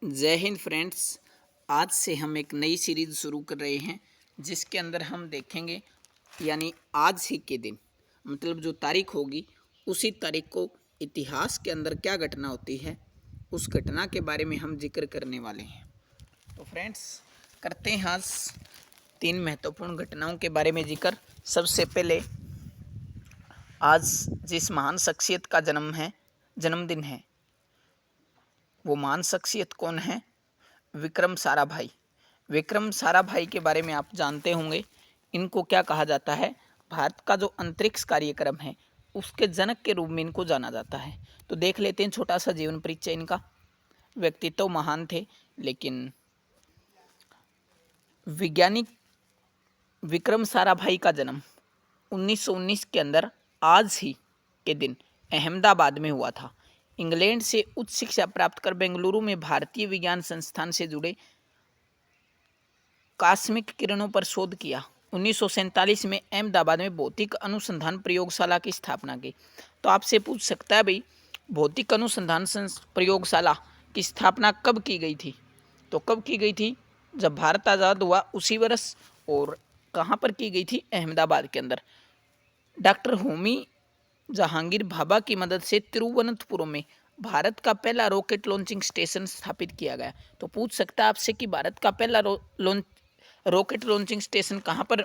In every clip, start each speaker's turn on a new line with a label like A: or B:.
A: जय हिंद फ्रेंड्स। आज से हम एक नई सीरीज शुरू कर रहे हैं जिसके अंदर हम देखेंगे यानी आज ही के दिन मतलब जो तारीख होगी उसी तारीख को इतिहास के अंदर क्या घटना होती है उस घटना के बारे में हम जिक्र करने वाले हैं। तो फ्रेंड्स करते हैं आज 3 महत्वपूर्ण घटनाओं के बारे में जिक्र। सबसे पहले आज जिस महान शख्सियत का जन्मदिन है वो महान शख्सियत कौन है? विक्रम साराभाई। विक्रम साराभाई के बारे में आप जानते होंगे। इनको क्या कहा जाता है? भारत का जो अंतरिक्ष कार्यक्रम है उसके जनक के रूप में इनको जाना जाता है। तो देख लेते हैं छोटा सा जीवन परिचय इनका। व्यक्तित्व महान थे, लेकिन वैज्ञानिक विक्रम साराभाई का जन्म 1919 के अंदर आज ही के दिन अहमदाबाद में हुआ था। इंग्लैंड से उच्च शिक्षा प्राप्त कर बेंगलुरु में भारतीय विज्ञान संस्थान से जुड़े कॉस्मिक किरणों पर शोध किया। 1947 में अहमदाबाद में भौतिक अनुसंधान प्रयोगशाला की स्थापना की। तो आपसे पूछ सकता है भाई, भौतिक अनुसंधान प्रयोगशाला की स्थापना कब की गई थी? तो कब की गई थी? जब भारत आज़ाद हुआ उसी वर्ष। और कहाँ पर की गई थी? अहमदाबाद के अंदर। डॉक्टर होमी जहांगीर भाभा की मदद से तिरुवनंतपुरम में भारत का पहला रॉकेट लॉन्चिंग स्टेशन स्थापित किया गया। तो पूछ सकता है आपसे कि भारत का पहला रॉकेट लॉन्चिंग स्टेशन कहाँ पर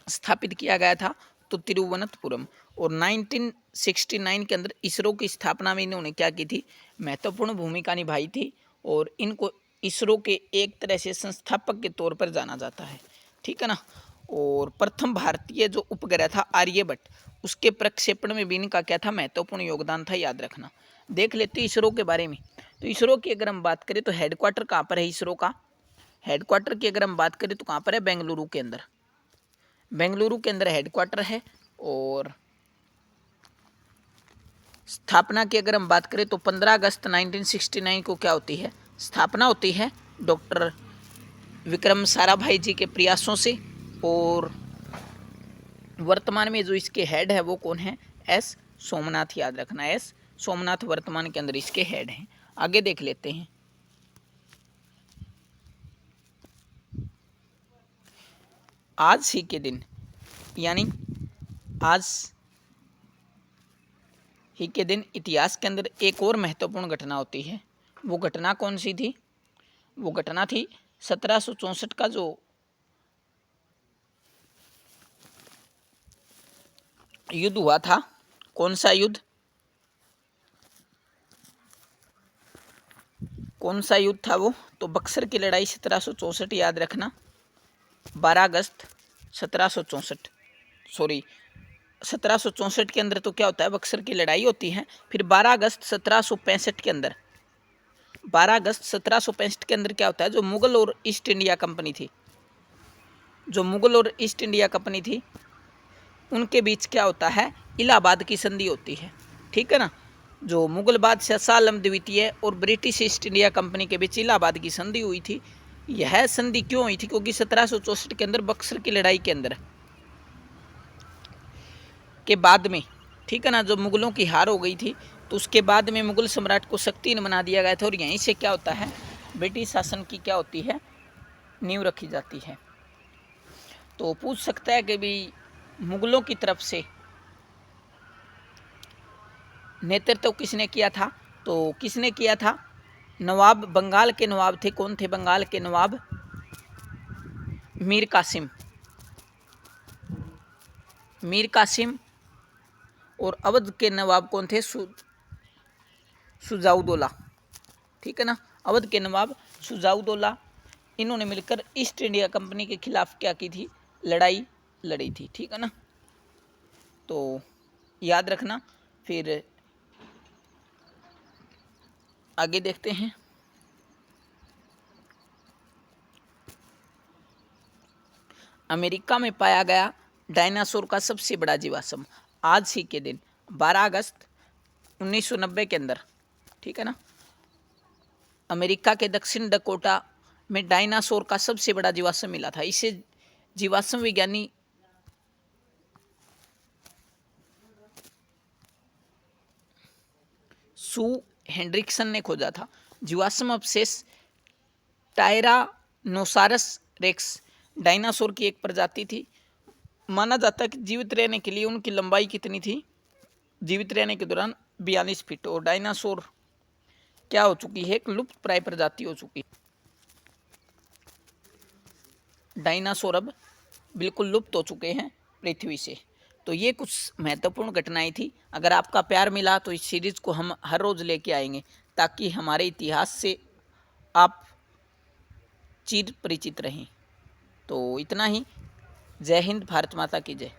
A: स्थापित किया गया था? तो तिरुवनंतपुरम। और 1969 के अंदर इसरो की स्थापना में इन्होंने क्या की थी? महत्वपूर्ण भूमिका निभाई थी। और इनको इसरो के एक तरह से संस्थापक के तौर पर जाना जाता है, ठीक है ना। और प्रथम भारतीय जो उपग्रह था आर्यभट्ट, उसके प्रक्षेपण में भी इनका क्या था? महत्वपूर्ण योगदान था, याद रखना। देख लेते इसरो के बारे में। तो इसरो की अगर हम बात करें तो हेडक्वार्टर कहाँ पर है इसरो का? हेडक्वार्टर की अगर हम बात करें तो कहाँ पर है? बेंगलुरु के अंदर। बेंगलुरु के अंदर हेडक्वार्टर है। और स्थापना की अगर हम बात करें तो 15 अगस्त 1969 को क्या होती है? स्थापना होती है डॉक्टर विक्रम साराभाई जी के प्रयासों से। और वर्तमान में जो इसके हेड है वो कौन है? एस सोमनाथ, याद रखना। एस सोमनाथ वर्तमान के अंदर इसके हेड हैं। आगे देख लेते हैं। आज ही के दिन यानी आज ही के दिन इतिहास के अंदर एक और महत्वपूर्ण घटना होती है। वो घटना कौन सी थी? वो घटना थी 1764 का जो युद्ध हुआ था। कौन सा युद्ध? कौन सा युद्ध था वो? तो बक्सर की लड़ाई 1764, याद रखना। 12 अगस्त 1764, सॉरी 1764 के अंदर तो क्या होता है? बक्सर की लड़ाई होती है। फिर 12 अगस्त 1765 के अंदर 12 अगस्त 1765 के अंदर क्या होता है? जो मुगल और ईस्ट इंडिया कंपनी थी, जो मुगल और ईस्ट इंडिया कंपनी थी उनके बीच क्या होता है? इलाहाबाद की संधि होती है, ठीक है ना। जो मुगल बादशाह शाह आलम द्वितीय और ब्रिटिश ईस्ट इंडिया कंपनी के बीच इलाहाबाद की संधि हुई थी। यह संधि क्यों हुई थी? क्योंकि 1764 के अंदर बक्सर की लड़ाई के अंदर के बाद में, ठीक है ना, जो मुगलों की हार हो गई थी तो उसके बाद में मुगल सम्राट को शक्तिहीन बना दिया गया था। और यहीं से क्या होता है? ब्रिटिश शासन की क्या होती है? नींव रखी जाती है। तो पूछ सकता है कि भी मुगलों की तरफ से नेतृत्व किसने किया था? तो किसने किया था? नवाब, बंगाल के नवाब थे। कौन थे बंगाल के नवाब? मीर कासिम। मीर कासिम। और अवध के नवाब कौन थे? सुजाउदौला, ठीक है ना। अवध के नवाब सुजाउदौला, इन्होंने मिलकर ईस्ट इंडिया कंपनी के खिलाफ क्या की थी? लड़ाई लड़ी थी, ठीक है ना। तो याद रखना। फिर आगे देखते हैं। अमेरिका में पाया गया डायनासोर का सबसे बड़ा जीवाश्म आज ही के दिन 12 अगस्त 1990 के अंदर, ठीक है ना, अमेरिका के दक्षिण डकोटा में डायनासोर का सबसे बड़ा जीवाश्म मिला था। इसे जीवाश्म विज्ञानी सू हेनरिक्सन ने खोजा था। जीवाश्म अवशेष टायरानोसारस रेक्स डायनासोर की एक प्रजाति थी। माना जाता है कि जीवित रहने के लिए उनकी लंबाई कितनी थी, जीवित रहने के दौरान 42 फीट। और डायनासोर क्या हो चुकी है, एक लुप्त प्राय प्रजाति हो चुकी है। डायनासोर अब बिल्कुल लुप्त हो चुके हैं पृथ्वी से। तो ये कुछ महत्वपूर्ण घटनाएं थी। अगर आपका प्यार मिला तो इस सीरीज को हम हर रोज लेके आएंगे, ताकि हमारे इतिहास से आप चिर परिचित रहें। तो इतना ही। जय हिंद, भारत माता की जय।